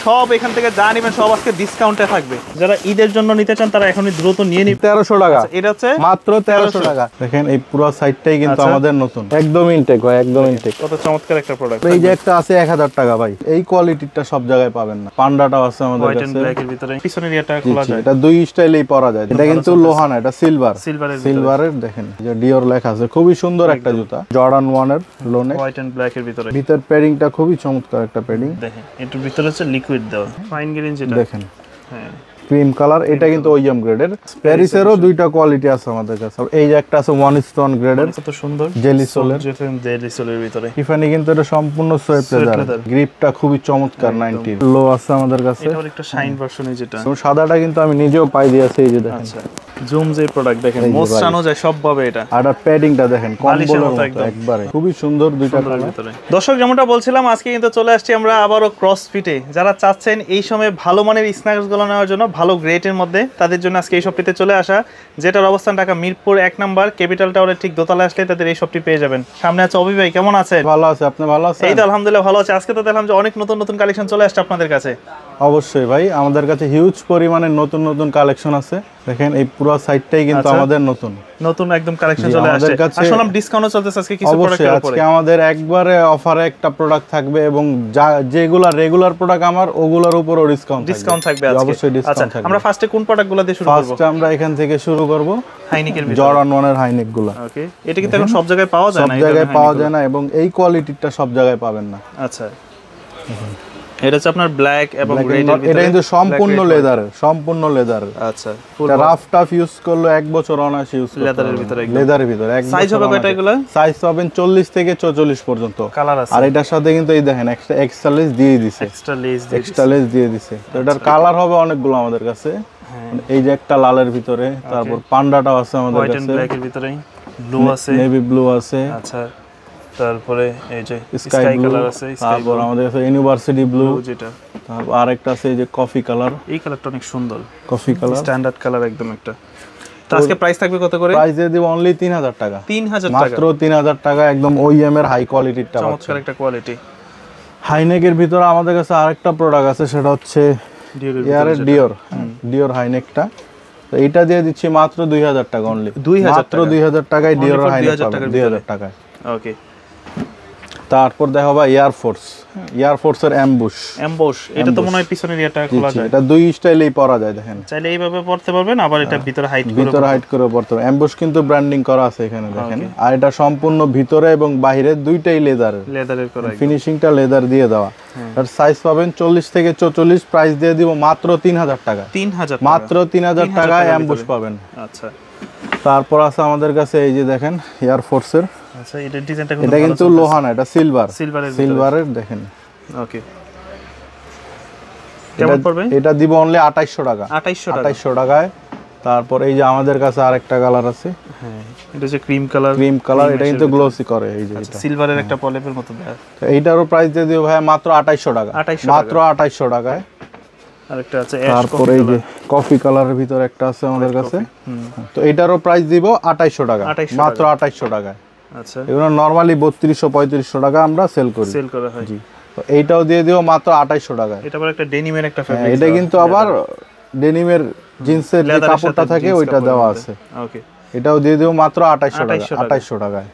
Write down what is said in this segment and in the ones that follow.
সব এখান থেকে যা নেবেন সব আজকে ডিসকাউন্টে থাকবে। যারা ঈদের জন্য নিতে চান তারা এখনই দ্রুত নিয়ে নিন। 1300 টাকা। এটা হচ্ছে মাত্র 1300 টাকা। দেখেন এই পুরো সাইডটাই কিন্তু আমাদের নতুন, একদম ইনটেক ভাই, একদম ইনটেক। কত চমৎকার একটা প্রোডাক্ট। এই যে একটা আছে 1000 টাকা ভাই, এই কোয়ালিটিটা সব জায়গায় পাবেন না। পান্ডাটাও আছে আমাদের কাছে, হোয়াইট এন্ড ব্ল্যাক এর ভিতরে, পিছনের এটা খোলা যায়, এটা দুই স্টাইলেই পরা যায়। এটা কিন্তু লোহা না, এটা সিলভার, সিলভারের। দেখেন যে ডিওর লেখা আছে, খুবই সুন্দর একটা জুতা, জর্ডান 1 এর লোনে, হোয়াইট এন্ড ব্ল্যাক এর ভিতরে। ভিতর প্যাডিংটা খুবই চমৎকার একটা প্যাডিং। দেখেন এটার ভিতরে হচ্ছে লিকুইড দেওয়া, ফাইন গ্রেইন যেটা দেখেন, হ্যাঁ ক্রিম কালার। এটা কিন্তু ওইএম গ্রেডের। প্যারিসেরও দুইটা কোয়ালিটি আছে আমাদের কাছে। এই যে একটা আছে 1 স্টোন গ্রেডের, কত সুন্দর, জেলি সোলের, জেলি সোলের ভিতরে টিফানি। কিন্তু এটা সম্পূর্ণ সোয়েট লেদার, গ্রিপটা খুবই চমৎকার। 90 লো আছে আমাদের কাছে। এটার একটা শাইন ভার্সন, এই যেটা সাদাটা কিন্তু আমি নিজেও পাই দিয়েছি। এই যে দেখেন, আচ্ছা জুম যে প্রোডাক্ট দেখেন, মোস্টানো যায় সব ভাবে। এটা আর প্যাডিংটা দেখেন কম্বলের মতো একবারে, খুবই সুন্দর দুইটা কালার। দর্শক যেমনটা বলছিলাম, আজকে কিন্তু চলে আসছি আমরা আবারো ক্রসফিটে। যারা চাচ্ছেন এই সময় ভালো মানের স্ন্যাক্স গুলো নেওয়ার জন্য, ভালো গ্রেটের মধ্যে, তাদের জন্য আজকে এই শপটিতে চলে আসা, যেটার অবস্থান ঢাকা মিরপুর 1 নাম্বার ক্যাপিটাল টাওয়ারের ঠিক দোতলায় আসলে তাদের এই শপটি পেয়ে যাবেন। সামনে আছে অভি ভাই, কেমন আছেন? ভালো আছে, আপনি ভালো আছেন? এই তো আলহামদুলিল্লাহ ভালো আছে। আজকে তো দেখলাম যে অনেক নতুন নতুন কালেকশন চলে আসছে আপনাদের কাছে। অবশ্যই ভাই, আমাদের কাছে হিউজ পরিমাণে নতুন নতুন কালেকশন আছে। দেখেন এই পুরো সাইডটাই কিন্তু আমাদের নতুন নতুন একদম কালেকশন চলে আসছে। আসলে ডিসকাউন্টও চলতেছে আজকে কিছু প্রোডাক্টের উপরে। আজকে আমাদের একবারে অফারে একটা প্রোডাক্ট থাকবে, এবং যেগুলা রেগুলার প্রোডাক্ট আমার, ওগুলোর উপরও ডিসকাউন্ট থাকবে আজকে। অবশ্যই ডিসকাউন্ট থাকবে। আমরা ফার্স্টে কোন প্রোডাক্টগুলো দিয়ে শুরু করব? ফার্স্টে আমরা এখান থেকে শুরু করব হাইনেকের ভিতরে, জর্ডান 1 এর হাইনেকগুলো। ওকে, এটা কিন্তু এখন সব জায়গায় পাওয়া যায় না, সব জায়গায় পাওয়া যায় না, এবং এই কোয়ালিটিটা সব জায়গায় পাবেন না। আচ্ছা, এটা হচ্ছে আপনার ব্ল্যাক এবং রেড এর ভিতরে। এটা কিন্তু সম্পূর্ণ লেদারের, সম্পূর্ণ লেদার। আচ্ছা, এটা রাফ টাফ ইউজ করলে 1 বছর অনায়াস ইউজ করতে লেদারের ভিতরে, লেদারের ভিতরে। সাইজ হবে কয়টা এগুলা? সাইজ পাবেন 40 থেকে 44 পর্যন্ত কালার আছে। আর এটার সাথে কিন্তু এই দেখেন এক্সট্রা লেস দিয়ে দিয়েছে, এক্সট্রা লেস দিয়ে দিয়েছে। তো এটার কালার হবে অনেকগুলো আমাদের কাছে। এই যে একটা লালের ভিতরে, তারপর পান্ডাটাও আছে আমাদের কাছে, হোয়াইট এন্ড ব্ল্যাক এর ভিতরে, ব্লু আছে, নেভি ব্লু আছে। আচ্ছা, তারপরে এই যে স্কাই কালার আছে, তারপর আমাদের কাছে ইউনিভার্সিটি ব্লু যেটা, তারপর আরেকটা আছে এই যে কফি কালার। এই কালারটা অনেক সুন্দর, কফি কালার, স্ট্যান্ডার্ড কালার একদম একটা। তো আজকে প্রাইস থাকবে কত করে? প্রাইস দিয়ে দিব অনলি 3000 টাকা। 3000 টাকা, মাত্র 3000 টাকা। একদম ওইএম এর হাই কোয়ালিটিটা, চমৎকার একটা কোয়ালিটি। হাইনেকের ভিতরে আমাদের কাছে আরেকটা প্রোডাক্ট আছে, সেটা হচ্ছে ডিওর হাইনেকটা। তো এটা দিয়ে দিচ্ছি মাত্র 2000 টাকা অনলি। মাত্র 2000 টাকায় ডিওর হাইনেক পাবেন, 2000 টাকায়। ওকে, তারপর দেখো ভাই এয়ারফোর্সের অ্যাম্বুশ। এটা তো মনে হয় পিছনের এটা খোলা যায়, এটা দুই স্টাইলেই পরা যায়। দেখেন চাইলে এইভাবে পরতে পারবেন, আবার এটা ভিতরে হাইট করে পরতে পারবেন। অ্যাম্বুশ কিন্তু ব্র্যান্ডিং করা আছে এখানে দেখেন। আর এটা সম্পূর্ণ ভিতরে এবং বাইরে দুইটাই লেদারের করা, ফিনিশিংটা লেদার দিয়ে দেওয়া। আর সাইজ পাবেন 40 থেকে 44। প্রাইস দিয়ে দিব মাত্র 3000 টাকা। 3000, মাত্র 3000 টাকায় অ্যাম্বুশ পাবেন। আচ্ছা, তারপর আছে আমাদের কাছে এই যে দেখেন এয়ারফোর্সের। আচ্ছা, এটা ডিজাইনটা এটা কিন্তু লোহা না, এটা সিলভারের। দেখেন, ওকে, কেমন পড়বে? এটা দিব অনলি 2800 টাকা। 2800 টাকায়। তারপর এই যে আমাদের কাছে আরেকটা কালার আছে, হ্যাঁ এটা হচ্ছে ক্রিম কালার। এটা কিন্তু গ্লোসি করে, এই যে এটা সিলভারের একটা পলিপের মতো দেয়া। তো এইটারও প্রাইস দিয়ে দিব ভাই মাত্র 2800 টাকা। মাত্র 2800 টাকায়। আরেকটা আছে তারপর এই যে কফি কালারের ভিতরে একটা আছে আমাদের কাছে। তো এটারও প্রাইস দিব 2800 টাকা, মাত্র 2800 টাকায়। আচ্ছা, এগুলো নরমালি 3200-3500 টাকা আমরা সেল করা হয়। জি, তো এইটাও দিয়ে দিও মাত্র 2800 টাকা। এটা আবার একটা ডেনিমের একটা ফ্যাব্রিক, এটা কিন্তু আবার ডেনিমের জিন্সের যে কাপড়টা থাকে ওইটা দেওয়া আছে। ওকে, এটাও দিয়ে দিও মাত্র 2800 টাকায়।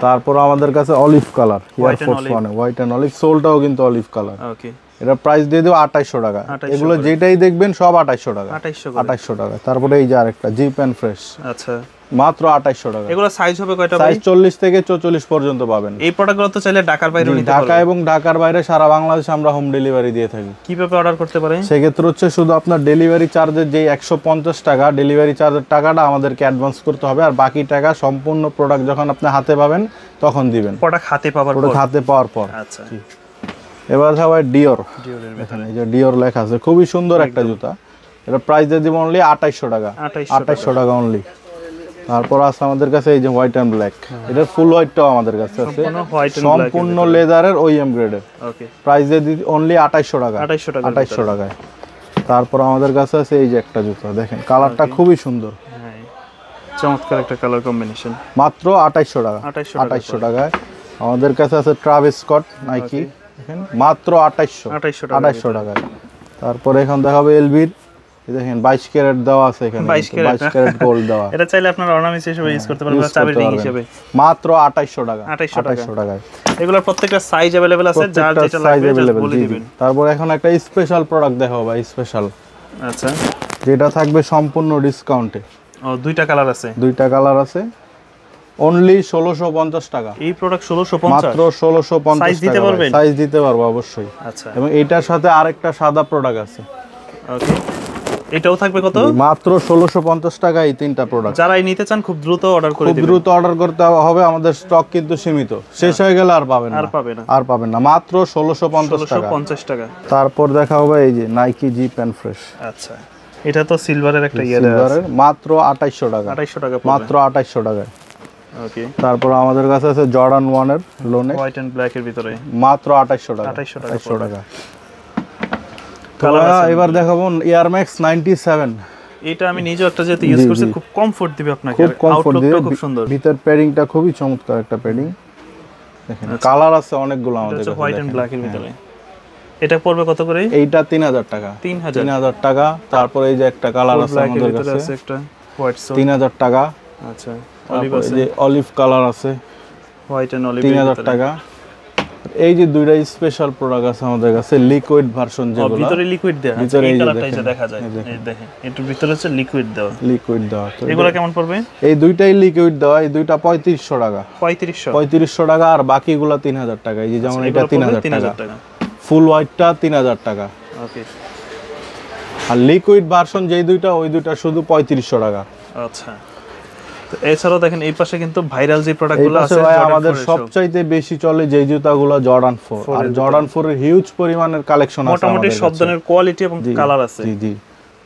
তারপর আমাদের কাছে olive colour, air force 1 white and olive, সোলটাও কিন্তু অলিভ কালার। ওকে, এটা প্রাইস দিয়ে দিও 2800 টাকা। এগুলো যেটাই দেখবেন সব 2800 টাকা, 2800 টাকা। তারপরে এই যে আরেকটা জিপ এন্ড ফ্রেশ। আচ্ছা, মাত্র 2800 টাকা। এগুলো সাইজ হবে কয়টা ভাই? সাইজ 40 থেকে 44 পর্যন্ত পাবেন। এই প্রোডাক্টগুলো তো চাইলে ঢাকার বাইরে নিতে পারবেন। ঢাকা এবং ঢাকার বাইরে সারা বাংলাদেশে আমরা হোম ডেলিভারি দিয়ে থাকি। কিভাবে অর্ডার করতে পারেন? সেক্ষেত্রে হচ্ছে শুধু আপনার ডেলিভারি চার্জের যে 150 টাকা, ডেলিভারি চার্জের টাকাটা আমাদেরকে অ্যাডভান্স করতে হবে, আর বাকি টাকা সম্পূর্ণ প্রোডাক্ট যখন আপনি হাতে পাবেন তখন দিবেন। প্রোডাক্ট হাতে পাওয়ার পর। আচ্ছা, এবার হবে ডিওর। এখানে এই যে ডিওর লেখা আছে, খুবই সুন্দর একটা জুতা। এটা প্রাইস দিয়ে দিব অনলি 2800 টাকা। 2800 টাকা অনলি। তারপর আছে আমাদের কাছে এই যে হোয়াইট এন্ড ব্ল্যাক। এটা ফুল হোয়াইটটাও আমাদের কাছে আছে, সম্পূর্ণ লেদারের ওইএম গ্রেডের। ওকে, প্রাইস দিয়ে দিই অনলি 2800 টাকা। 2800 টাকায়। তারপর আমাদের কাছে আছে এই যে একটা জুতা, দেখেন কালারটা খুবই সুন্দর, চমৎকার একটা কালার কম্বিনেশন। মাত্র 2800 টাকা। 2800 টাকায়। আমাদের কাছে আছে ট্রাভিস স্কট নাইকি। দেখেন মাত্র 2800 টাকা। তারপরে এখন দেখাবো এলবির, দেখেন 22 ক্যারেট দেওয়া আছে এখানে, 22 ক্যারেট গোল্ড দেওয়া। এটা চাইলে আপনারা অর্নামেন্টস হিসেবে ইউজ করতে পারবেন, চাবির রিং হিসেবে। মাত্র 2800 টাকা। 2800 টাকায়। এগুলোর প্রত্যেকটা সাইজ अवेलेबल আছে, যার যেটা লাগবে জাস্ট বলে দিবেন। তারপর এখন একটা স্পেশাল প্রোডাক্ট দেখাবো ভাই, স্পেশাল। আচ্ছা, যেটা থাকবে সম্পূর্ণ ডিসকাউন্টে। ও দুইটা কালার আছে, দুইটা কালার আছে, অনলি 1650 টাকা। এই প্রোডাক্ট 1650, মাত্র 1650 টাকা। সাইজ দিতে পারবেন? সাইজ দিতে পারবো অবশ্যই। আচ্ছা, এবং এটার সাথে আরেকটা সাদা প্রোডাক্ট আছে। ওকে, এটাও থাকবে কত? মাত্র 1650 টাকা এই তিনটা প্রোডাক্ট। যারাই নিতে চান খুব দ্রুত অর্ডার করে দিবেন। খুব দ্রুত অর্ডার করতে হবে, আমাদের স্টক কিন্তু সীমিত, শেষ হয়ে গেলে আর পাবেন না। মাত্র 1650 টাকা। তারপর দেখা হবে এই যে নাইকি জি প্যান ফ্রেশ। আচ্ছা, এটা তো সিলভারের একটা ইয়ে আছে, মাত্র 2800 টাকা। 2800 টাকা, মাত্র 2800 টাকায়। ওকে, তারপর আমাদের কাছে আছে জর্ডান 1 এর লোনে, হোয়াইট এন্ড ব্ল্যাক এর ভিতরে, মাত্র 2800 টাকা। 2800 টাকা। এবার দেখাবো এয়ার ম্যাক্স 97। এটা আমি নিজে একটা যেতে ইউজ করছি, খুব কমফোর্ট দিবে আপনাকে, খুব কমফোর্ট দিবে, খুব সুন্দর। ভিতর প্যাডিংটা খুবই চমৎকার একটা প্যাডিং। দেখেন কালার আছে অনেকগুলো আমাদের কাছে, হোয়াইট এন্ড ব্ল্যাক এর ভিতরে। এটা পড়বে কত করে? এইটা 3000 টাকা। 3000 টাকা। তারপর এই যে একটা কালার আছে আমাদের কাছে, একটা হোয়াইট সোল, 3000 টাকা। আচ্ছা, অলিভ আছে, এই যে অলিভ কালার আছে, হোয়াইট এন্ড অলিভ, 3000 টাকা। এই যে দুইটা স্পেশাল প্রোডাক্ট আছে আমাদের কাছে, লিকুইড ভার্সন যেগুলো, ভিতরে লিকুইড দেয়া আছে, এই কালারটা এই যে দেখা যায়, এই দেখেন এটার ভিতরে আছে লিকুইড দেওয়া। তো এগুলো কেমন পড়বে? এই দুইটাই লিকুইড দেওয়া, এই দুইটা 3500 টাকা। 3500 টাকা। আর বাকিগুলো 3000 টাকা। এই যে যেমন এটা 3000 টাকা, ফুল হোয়াইটটা 3000 টাকা। ওকে, আর লিকুইড ভার্সন যেই দুইটা, ওই দুইটা শুধু 3500 টাকা। আচ্ছা, তো এছাড়াও দেখেন এই পাশে কিন্তু ভাইরাল যে প্রোডাক্টগুলো আছে, আমাদের সবচাইতে বেশি চলে যেই জুতাগুলো জর্ডান 4। আর জর্ডান 4 এর হিউজ পরিমাণের কালেকশন আছে, মোটামুটি সব ধরনের কোয়ালিটি এবং কালার আছে। জি জি।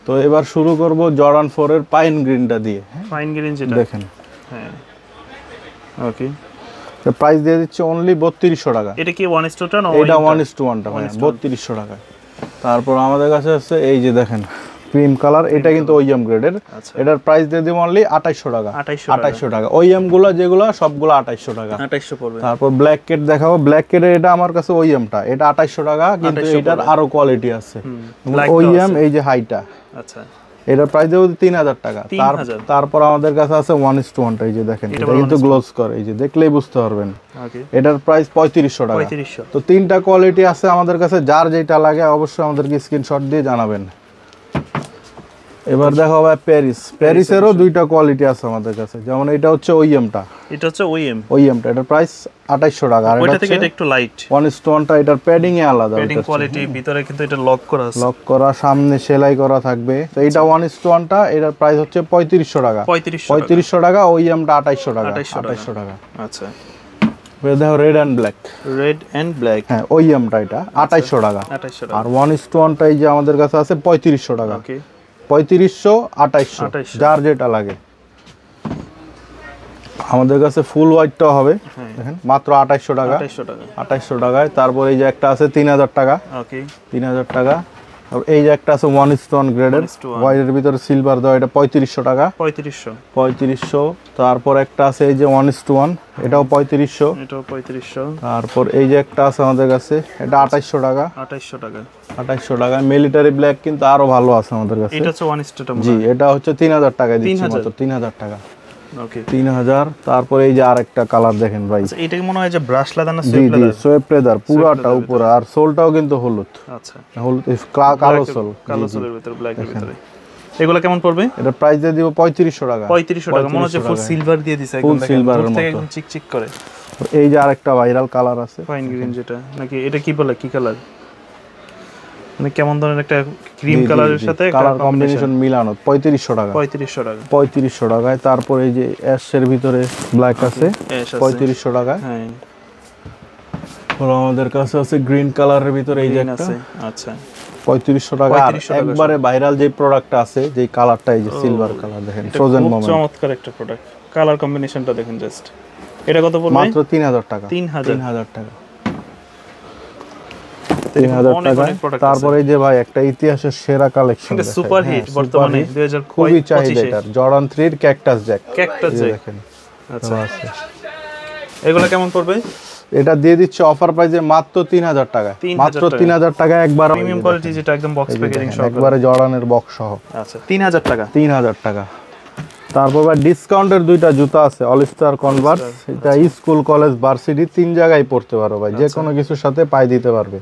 তো এবার শুরু করব জর্ডান 4 এর পাইন গ্রিনটা দিয়ে। পাইন গ্রিন যেটা দেখেন, হ্যাঁ, ওকে, তো প্রাইস দিয়ে দিচ্ছে অনলি 3200 টাকা। এটা কি 1:1 না? এটা 1:1 টা ভাই, 3200 টাকা। তারপর আমাদের কাছে আছে এই যে দেখেন ক্রিম কালার, এটা কিন্তু ওইএম গ্রেডের। এটার প্রাইস দিয়ে দিব অনলি 2800 টাকা। 2800 টাকা। ওইএম গুলো যেগুলো সবগুলো 2800 টাকা। 2800 পড়বে। তারপর ব্ল্যাক কেট দেখাবো, ব্ল্যাক কেটের এটা আমার কাছে ওইএমটা, এটা 2800 টাকা, কিন্তু এটার আরো কোয়ালিটি আছে। ওইএম এই যে হাইটা, আচ্ছা, এটার প্রাইস দেব 3000 টাকা। তারপর আমাদের কাছে আছে 1:1 টা, এই যে দেখেন এটা কিন্তু গ্লোজ করে, এই যে দেখলেই বুঝতে পারবেন। ওকে, এটার প্রাইস 3500 টাকা। 3500। তো তিনটা কোয়ালিটি আছে আমাদের কাছে, যার যেটা লাগে অবশ্যই আমাদেরকে স্ক্রিনশট দিয়ে জানাবেন। এবার দেখো ভাই প্যারিসেরও দুইটা কোয়ালিটি আছে আমাদের কাছে, যেমন এটা হচ্ছে ওইএমটা, এটা হচ্ছে ওইএমটা, এটার প্রাইস 2800 টাকা। আর এটা থেকে এটা একটু লাইট 1:1 টা, এটার প্যাডিং এ আলাদা, প্যাডিং কোয়ালিটি, ভিতরে কিন্তু এটা লক করা আছে, লক করা, সামনে সেলাই করা থাকবে। তো এটা 1:1 টা, এটার প্রাইস হচ্ছে 3500 টাকা। 3500 টাকা। ওইএমটা 2800 টাকা। 2800 টাকা। আচ্ছা, দেখো রেড এন্ড ব্ল্যাক, হ্যাঁ ওইএমটা, এটা 2800 টাকা। আর 1:1 টা এই যে আমাদের কাছে আছে 3500 টাকা। ওকে, 3500, 2800, যার যেটা লাগে। আমাদের কাছে ফুল হোয়াইটটাও হবে, দেখেন মাত্র 2800 টাকা। 2800 টাকায়। তারপর এই যে একটা আছে 3000 টাকা। ওকে, 3000 টাকা। আর এই যে একটা আছে 1:1 গ্রেডের, হোয়াইটের ভিতরে সিলভার দেওয়া, এটা 3500 টাকা। 3500। তারপর একটা আছে এই যে 1:1, এটাও 3500। তারপর এই যে একটা আছে আমাদের কাছে, এটা 2800 টাকা। 2800 টাকা। মিলিটারি ব্ল্যাক কিন্তু আরো ভালো আছে আমাদের কাছে, এটা হচ্ছে 1:1। জি, এটা হচ্ছে 3000 টাকা দিচ্ছি, মাত্র 3000 টাকা। ওকে, 3000। তারপর এই যে আরেকটা কালার দেখেন ভাই, এটা কি মনে হয় যে ব্রাশ লেদার না সোয়েপ লেদার, পুরোটা উপরে, আর সোলটাও কিন্তু হলুদ। আচ্ছা, হলুদ কালো সোল, কালো সোলের ভিতরে ব্ল্যাক এর ভিতরে। এগুলো কেমন পড়বে? এটা প্রাইস দিয়ে দিব 3500 টাকা। 3500 টাকা। মনে হচ্ছে ফুল সিলভার দিয়ে দিছে, একদম সিলভারের মতো, একদম চিকচিক করে। এই যে আরেকটা ভাইরাল কালার আছে, ফাইন গ্রিন যেটা, নাকি এটা কি বলে, কি কালার, মানে কেমন ধরনের একটা ক্রিম কালারের সাথে কালার কম্বিনেশন মিলানো, 3500 টাকা। 3500 টাকায়। তারপর এই যে অ্যাশের ভিতরে ব্ল্যাক আছে, 3500 টাকা। হ্যাঁ, আর আমাদের কাছে আছে গ্রিন কালারের ভিতরে এই যে একটা, আচ্ছা, 3500 টাকা। একবারে ভাইরাল যে প্রোডাক্টটা আছে, যে কালারটা, এই যে সিলভার কালার, দেখেন ফ্রোজেন মোমেন্ট, চমৎকার একটা প্রোডাক্ট। কালার কম্বিনেশনটা দেখেন জাস্ট। এটা কত পড়বে? মাত্র 3000 টাকা। 3000 টাকা। 3000 টাকা। তারপরে এই যে ভাই একটা ইতিহাসের সেরা কালেকশন, এটা সুপার হিট বর্তমানে 2025 খুবই চাহিদা, এটা জর্ডান 3 এর ক্যাকটাস জ্যাক। ক্যাকটাস জ্যাক, আচ্ছা। এগুলো কেমন পড়বে? এটা দিয়ে দিচ্ছে অফার প্রাইসে মাত্র 3000 টাকা, মাত্র 3000 টাকা একবার প্রিমিয়াম কোয়ালিটি যেটা একদম বক্স প্যাকেজিং সহ একবারে জর্ডানের বক্স সহ। আচ্ছা 3000 টাকা, 3000 টাকা। তারপর ডিসকাউন্টের দুইটা জুতা আছে অল স্টার কনভার্স, এটা স্কুল কলেজ ভার্সিটি তিন জায়গায় পড়তে পারো ভাই, যে কোনো কিছুর সাথে পায়ে দিতে পারবে।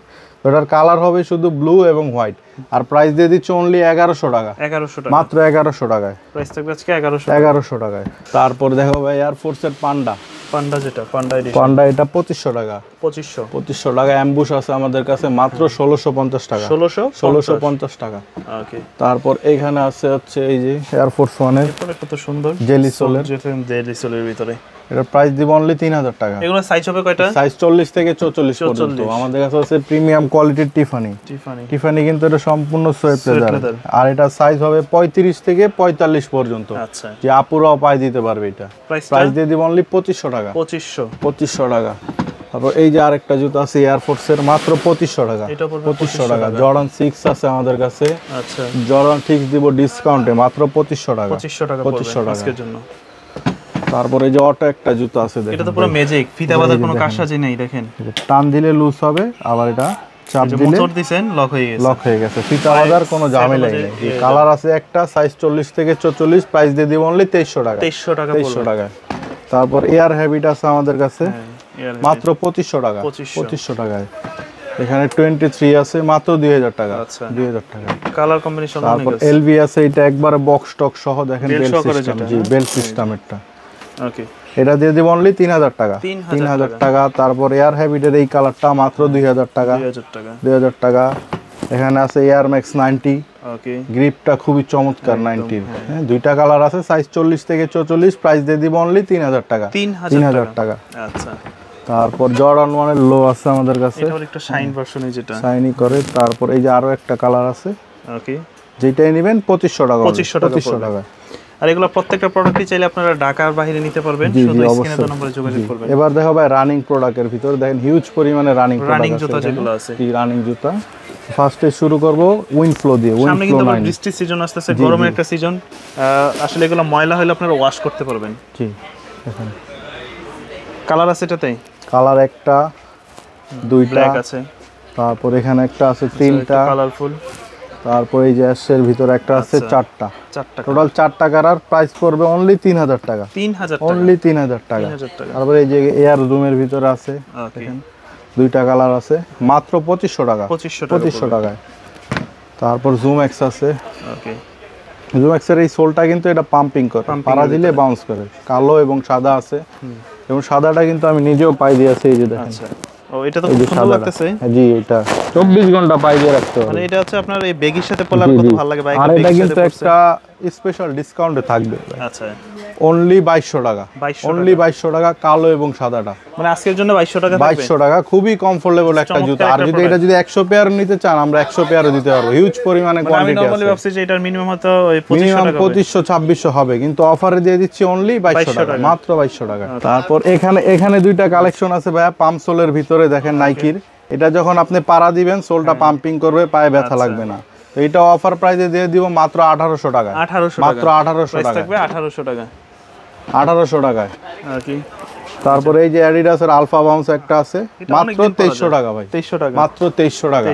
এটার কালার হবে শুধু ব্লু এবং হোয়াইট, আর প্রাইস দিয়ে দিচ্ছে অনলি 1100 টাকা, 1100 টাকা, মাত্র 1100 টাকায় প্রাইস থাকবে আজকে 1100 টাকায়। তারপর দেখো ভাই এয়ার ফোর্সের পান্ডা, যেটা পান্ডা এডিশন, পান্ডা এটা 2500 টাকা, 2500 টাকা। অ্যাম্বুশ আছে আমাদের কাছে মাত্র 1650 টাকা, 1650 টাকা। ওকে। তারপর এখানে আছে হচ্ছে এই যে এয়ার ফোর্স ওয়ানের কত সুন্দর জেলি সোলের, জেলি সোলের ভিতরে, এটার প্রাইস দিব অনলি 3000 টাকা। এগুলো সাইজ হবে কয়টা? সাইজ 40 থেকে 44 পর্যন্ত। আমাদের কাছে আছে প্রিমিয়াম কোয়ালিটির টিফানি কিন্তু এটা সম্পূর্ণ সোয়েট লেদার, আর এটা সাইজ হবে 35 থেকে 45 পর্যন্ত। আচ্ছা, যে আপুরাও পায় দিতে পারবে। এটা প্রাইস দিয়ে দিব অনলি 2500 টাকা, 2500 টাকা। তারপর এই যে আরেকটা জুতা আছে এয়ার ফোর্সের মাত্র 2500 টাকা, 2500 টাকা। জর্ডান 6 আছে আমাদের কাছে। আচ্ছা, জর্ডান 6 দিব ডিসকাউন্টে মাত্র 2500 টাকা, 2500 টাকা আজকের জন্য। তারপরে এই যে অটো একটা জুতা আছে, দেখেন এটা তো পুরো ম্যাজিক, ফিতা বাঁধার কোনো কারসাজি নেই। দেখেন টান দিলে লুজ হবে, আবার এটা চাপ দিলে মোচড় দিবেন লক হয়ে গেছে, ফিতা বাঁধার কোনো ঝামেলাই নেই। কালার আছে একটা, সাইজ 40 থেকে 44, প্রাইস দিয়ে দিব অনলি 2300 টাকা, 2300 টাকা। তারপর এয়ার হ্যাবিট আছে আমাদের কাছে মাত্র 2500 টাকা, 2500 টাকায়। এখানে 23 আছে মাত্র 2000 টাকা, 2000 টাকা। কালার কম্বিনেশন অনেক আছে। তারপর এলভি আছে, এটা একবারে বক্স টক সহ, দেখেন বেল সিস্টেম, জি বেল সিস্টেমেরটা। ওকে, এটা দিয়ে দিব অনলি 3000 টাকা, 3000 টাকা। তারপর এয়ার হ্যাবিটের এই কালারটা মাত্র 2000 টাকা, 2000 টাকা। এখানে আছে এয়ার ম্যাক্স 90, ওকে, গ্রিপটা খুবই চমৎকার 90 এর। হ্যাঁ, দুইটা কালার আছে, সাইজ 40 থেকে 44, প্রাইস দিয়ে দিব অনলি 3000 টাকা, 3000 টাকা। আচ্ছা, তারপর জর্ডান 1 এর লো আছে আমাদের কাছে, এটা একটা শাইন ভার্সনে, যেটা শাইনি করে। তারপর এই যে আরো একটা কালার আছে, ওকে, যেটাই নেবেন 2500 টাকা, 2500 টাকা। আর এগুলো প্রত্যেকটা প্রোডাক্টই চাইলে আপনারা ঢাকার বাইরে নিতে পারবেন, শুধু স্ক্রিনে দেওয়া নম্বরে যোগাযোগ করবেন। এবার দেখো ভাই রানিং প্রোডাক্টের ভিতর দেখেন হিউজ পরিমাণে রানিং জুতা যেগুলো আছে, এই রানিং জুতা। ফার্স্টে শুরু করব উইন্ডফ্লো দিয়ে। সামনে কিন্তু বৃষ্টির সিজন আসতেছে, গরমের একটা সিজন, আসলে এগুলো ময়লা হলে আপনারা ওয়াশ করতে পারবেন। জি, দেখেন কালার আছে এটাতে, কালার একটা, দুইটা ব্ল্যাক আছে, তারপর এখানে একটা আছে তিনটা কালারফুল, তারপর এই যে অ্যাশের ভিতর একটা আছে চারটা, টোটাল 4টা কালার। প্রাইস পড়বে অনলি 3000 টাকা, 3000 টাকা, অনলি 3000 টাকা। তারপর এই যে এয়ার জুমের ভিতরে আছে, দেখেন দুইটা কালার আছে, মাত্র 2500 টাকা, 2500 টাকায়। তারপর জুম এক্স আছে, ওকে, জুম এক্স এর এই সোলটা কিন্তু এটা পাম্পিং করে, পাড়া দিলে বাউন্স করে। কালো এবং সাদা আছে, এবং সাদাটা কিন্তু আমি নিজেও পাই দিয়েছি, এই যে দেখেন। ও, এটা তো খুব সুন্দর লাগতেছে। জি, এটা 24 ঘন্টা পাই দিয়ে রাখতে হবে। মানে এটা হচ্ছে আপনার এই ব্যাগের সাথে পরলে কত ভালো লাগে ভাই। আর এটা কিন্তু একটা স্পেশাল ডিসকাউন্টে থাকবে। আচ্ছা, অনলি 2200 টাকা, অনলি 2200 টাকা, কালো এবং সাদাটা। মানে আজকের জন্য 2200 টাকা থাকবে, 2200 টাকা। খুবই কমফোর্টেবল একটা জুতা। আর যদি এটা যদি 100 পেয়ার নিতে চান, আমরা 100 পেয়ারও দিতে পারবো, হিউজ পরিমাণে কোয়ান্টিটি আছে। আমি নরমালি ভাবছি যে এটার মিনিমাম হয়তো ওই 2500 টাকা, 2500-2600 হবে, কিন্তু অফারে দিয়ে দিচ্ছি অনলি 2200 টাকা, মাত্র 2200 টাকা। তারপর এখানে দুইটা কালেকশন আছে ভাইয়া, পাম্প সোলের ভিতরে দেখেন নাইকির। এটা যখন আপনি পাড়া দিবেন, সোলটা পাম্পিং করবে, পায়ে ব্যথা লাগবে না। তো এটা অফার প্রাইসে দিয়ে দিব মাত্র 1800 টাকা, মাত্র 1800 টাকা, থাকবে 1800 টাকা, 1800 টাকায়। ওকে। তারপরে এই যে অ্যাডিডাসের আলফা বাউন্স একটা আছে, মাত্র 2300 টাকা ভাই, 2300 টাকা, মাত্র 2300 টাকা,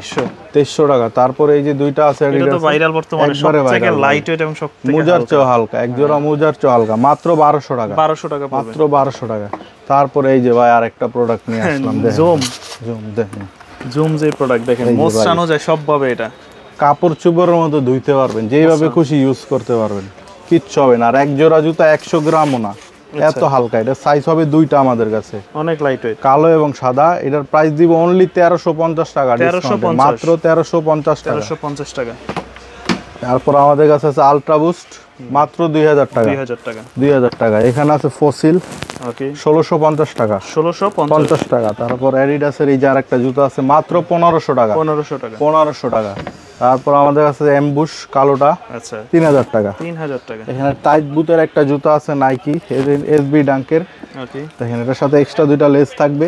2300 টাকা। তারপরে এই যে দুইটা আছে অ্যাডিডাস, এটা তো ভাইরাল বর্তমানে, সবথেকে লাইট ওয়েট এবং সবথেকে মুজার চেয়ে হালকা, এক জোড়া মুজার চেয়ে হালকা, মাত্র 1200 টাকা, 1200 টাকা, মাত্র 1200 টাকা। তারপরে এই যে ভাই আরেকটা প্রোডাক্ট নিয়ে আসলাম, জুম দেখেন, জুম যে প্রোডাক্ট দেখেন, মোছানো যায় সবভাবে। এটা কাপড় চোপড়ের মতো ধুইতে পারবেন, যেইভাবে খুশি ইউজ করতে পারবেন, কিচ্ছু হবে না। আর এক জোড়া জুতা 100 গ্রামও না, এত হালকা। এটা সাইজ হবে দুইটা আমাদের কাছে, অনেক লাইট ওয়েট, কালো এবং সাদা। এটার প্রাইস দিব অনলি 1350 টাকা, মাত্র 1350 টাকা, 1350 টাকা। তারপর আমাদের কাছে আছে আলট্রা বুস্ট, মাত্র 2000 টাকা, 2000 টাকা। এখানে আছে ফসিল, ওকে, 1650 টাকা, 1650 টাকা। তারপর অ্যাডিডাসের এই যে আরেকটা জুতা আছে, মাত্র 1500 টাকা, 1500 টাকা। তারপর আমাদের কাছে অ্যাম্বুশ কালোটা, আচ্ছা, 3000 টাকা, 3000 টাকা। এখানে টাইট বুটের একটা জুতা আছে নাইকি এসবি ডাঙ্কের, ওকে, দেখেন এটার সাথে এক্সট্রা দুইটা লেস থাকবে।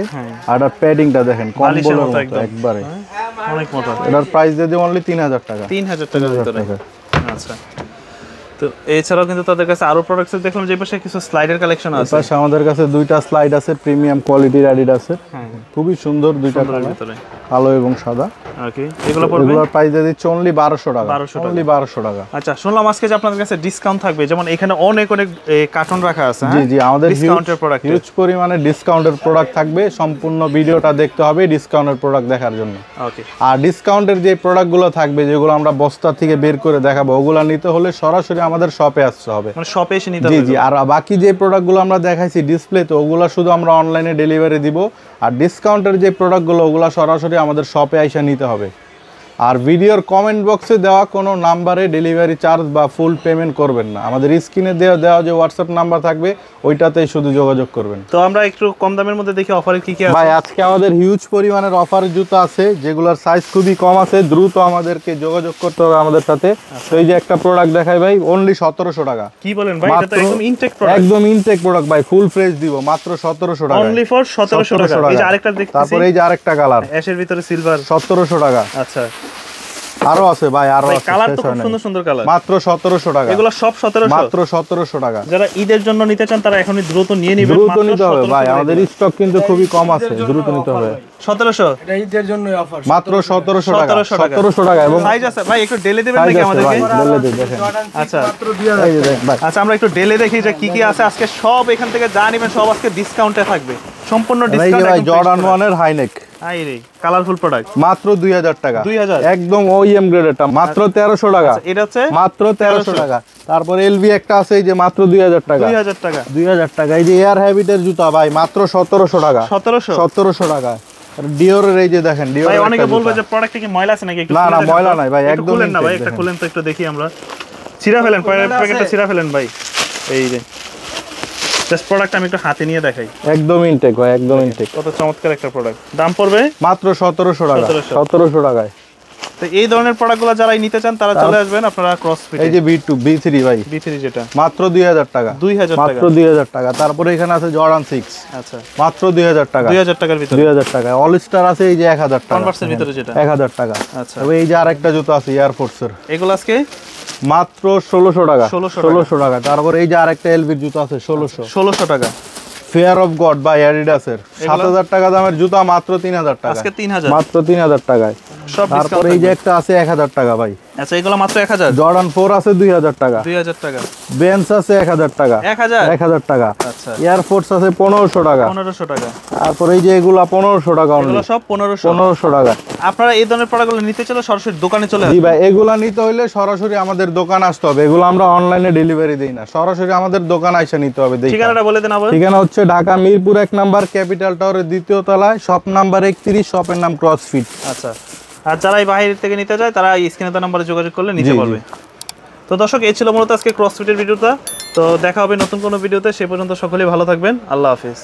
আর এটার প্যাডিংটা দেখেন, কম্বলের মতো একবারে, অনেক মোটা। এটার প্রাইস দিয়ে দিই অনলি 3000 টাকা, 3000 টাকার ভিতরে। আচ্ছা, তো এছাড়াও কিন্তু তাদের কাছে আরো প্রোডাক্টস দেখলাম, যে পাশে কিছু স্লাইডের কালেকশন আছে। পাশে আমাদের কাছে দুইটা স্লাইড আছে প্রিমিয়াম কোয়ালিটির অ্যাডিডাসের, খুবই সুন্দর দুইটা কালার, কালো এবং সাদা। ওকে, এগুলো পড়বে, এগুলোর প্রাইস দিয়ে দিচ্ছি অনলি 1200 টাকা, অনলি 1200 টাকা। আচ্ছা, শুনলাম আজকে যে আপনাদের কাছে ডিসকাউন্ট থাকবে, যেমন এখানে অনেক অনেক কার্টন রাখা আছে। জি জি, আমাদের ডিসকাউন্টের প্রোডাক্ট, হিউজ পরিমাণে ডিসকাউন্টের প্রোডাক্ট থাকবে। সম্পূর্ণ ভিডিওটা দেখতে হবে ডিসকাউন্টের প্রোডাক্ট দেখার জন্য। ওকে, আর ডিসকাউন্টের যে প্রোডাক্টগুলো থাকবে, যেগুলো আমরা বস্তা থেকে বের করে দেখাবো, ওগুলো নিতে হলে সরাসরি আমাদের শপে আসতে হবে, মানে শপে এসে নিতে হবে। জি জি। আর বাকি যে প্রোডাক্টগুলো আমরা দেখাইছি ডিসপ্লেতে, ওগুলো শুধু আমরা অনলাইনে ডেলিভারি দিব। আর ডিসকাউন্টের যে প্রোডাক্টগুলো, ওগুলো সরাসরি আমাদের শপে এসে নিতে হবে। আর ভিডিওর কমেন্ট বক্সে দেওয়া কোনো নাম্বারে ডেলিভারি চার্জ বা ফুল পেমেন্ট করবেন না। আমাদের স্ক্রিনে দেওয়া যে হোয়াটসঅ্যাপ নাম্বার থাকবে, ওইটাতেই শুধু যোগাযোগ করবেন। তো আমরা একটু কম দামের মধ্যে দেখি অফারে কি কি আছে। ভাই, আজকে আমাদের হিউজ পরিমাণের অফার জুতো আছে, যেগুলোর সাইজ খুবই কম আছে। দ্রুত আমাদেরকে যোগাযোগ করতে হবে আমাদের সাথে। তো এই যে একটা প্রোডাক্ট দেখাই ভাই, অনলি 1700 টাকা। কি বলেন ভাই, এটা তো একদম ইনটেক প্রোডাক্ট, একদম ইনটেক প্রোডাক্ট ভাই, ফুল ফ্রেশ দিব মাত্র 1700 টাকা, অনলি ফর 1700 টাকা। এই যে আরেকটা দেখতেছি, তারপর এই যে আরেকটা কালার অ্যাশের ভিতরে সিলভার, 1700 টাকা। আচ্ছা, আরো আছে ভাই, আরো আছে, কালার তো খুব সুন্দর সুন্দর কালার, মাত্র 1700 টাকা। এগুলো সব 1700, মাত্র 1700 টাকা। যারা ঈদের জন্য নিতে চান তারা এখনই দ্রুত নিয়ে নেবেন, দ্রুত নিতে হবে ভাই, আমাদের স্টক কিন্তু খুবই কম আছে, দ্রুত নিতে হবে। 1700, এটা ঈদের জন্য অফার, মাত্র 1700 টাকা, 1700 টাকা। এবং সাইজ আছে ভাই, একটু ডেলে দিবেন নাকি আমাদেরকে? ডেলে দেই, দেখেন। আচ্ছা, মাত্র 2000। এই যে দেখেন ভাই, আচ্ছা, আমরা একটু ডেলে দেখি যে কি কি আছে আজকে। সব এখান থেকে যা নেবেন সব আজকে ডিসকাউন্টে থাকবে, সম্পূর্ণ এই যে ডিসকাউন্ট। ভাই জর্ডান 1 এর হাইনেক, আই রে কালারফুল প্রোডাক্ট, মাত্র 2000 টাকা, 2000, একদম ওইএম গ্রেডেরটা, মাত্র 1300 টাকা। এটা হচ্ছে মাত্র 1300 টাকা। তারপর এলভি একটা আছে, এই যে মাত্র 2000 টাকা, 2000 টাকা, 2000 টাকা। এই যে এয়ার হ্যাবিটের জুতা ভাই, মাত্র 1700 টাকা, 1700 টাকা। আর ডিওরের এই যে দেখেন, ভাই ডিওরের অনেকে বলবে যে প্রোডাক্টে কি ময়লা আছে নাকি, একটু না না, ময়লা নাই ভাই, একদম খুলেন না ভাই, একটা খুলেন তো একটু দেখি আমরা। ছিঁড়া ফেলেন, প্যাকেটটা ছিঁড়া ফেলেন ভাই। এই যে জাস্ট প্রোডাক্ট আমি একটু হাতে নিয়ে দেখাই, একদম ইনটেক ভাই, একদম ইনটেক। কত চমৎকার একটা প্রোডাক্ট। দাম পড়বে মাত্র 1700 টাকা, 1700 টাকায়। তো এই ধরনের প্রোডাক্টগুলো যারা নিতে চান তারা চলে আসবেন আপনারা ক্রসফিট। এই যে B2 B3 ভাই, B3 যেটা মাত্র 2000 টাকা, 2000 টাকা, মাত্র 2000 টাকা। তারপরে এখানে আছে জর্ডান 6, আচ্ছা, মাত্র 2000 টাকা, 2000 টাকার ভিতরে, 2000 টাকা। অল স্টার আছে এই যে 1000 টাকা, কনভার্সের ভিতরে যেটা 1000 টাকা। আচ্ছা, তবে এই যে আরেকটা জুতো আছে এয়ারফোর্সের, এগুলো আজকে মাত্র 1600 টাকা, 1600 টাকা। তারপর এই যে আরেকটা এলবির জুতো আছে 1600 টাকা। ফেয়ার অফ গড বাই অ্যাডিডাসের, 7000 টাকা দামের জুতা, মাত্র 3000 টাকা, আজকে 3000, মাত্র 3000 টাকায়। সব তারপর ডিসকাউন্ট। এই যে একটা আছে 1000 টাকা ভাই, আচ্ছা, এগুলো মাত্র 1000। জর্ডান 4 আছে 2000 টাকা, 2000 টাকা। বেন্স আছে 1000 টাকা, 1000 টাকা। আচ্ছা, এয়ারফোর্স আছে 1500 টাকা। 1500 টাকা। তারপর এই যে এগুলা 1500 টাকা, এগুলো সব 1500। 1500 টাকা। আপনারা এই ধরনের প্রোডাক্টগুলো নিতে চাইলে সরাসরি দোকানে চলে জি আসবেন। ভাই, এগুলা নিতে হইলে সরাসরি আমাদের দোকান আসতে হবে, এগুলো আমরা অনলাইনে ডেলিভারি দেই না, সরাসরি আমাদের দোকান আইসা নিতে হবে। ঠিকানাটা বলে দেন আবার। ঠিকানা হচ্ছে ঢাকা মিরপুর 1 নাম্বার, ক্যাপিটাল টাওয়ারের 2য় তলায়, শপ নাম্বার 31, শপের নাম ক্রসফিট। আচ্ছা, আর যারা এই বাইরে থেকে নিতে চায় তারা এই স্ক্রিনে দেওয়া নম্বরে যোগাযোগ করলে নিতে পারবে। তো দর্শক, এই ছিল মূলত আজকে ক্রসফিটের ভিডিওটা। তো দেখা হবে নতুন কোনো ভিডিওতে, সে পর্যন্ত সকলেই ভালো থাকবেন। আল্লাহ হাফেজ।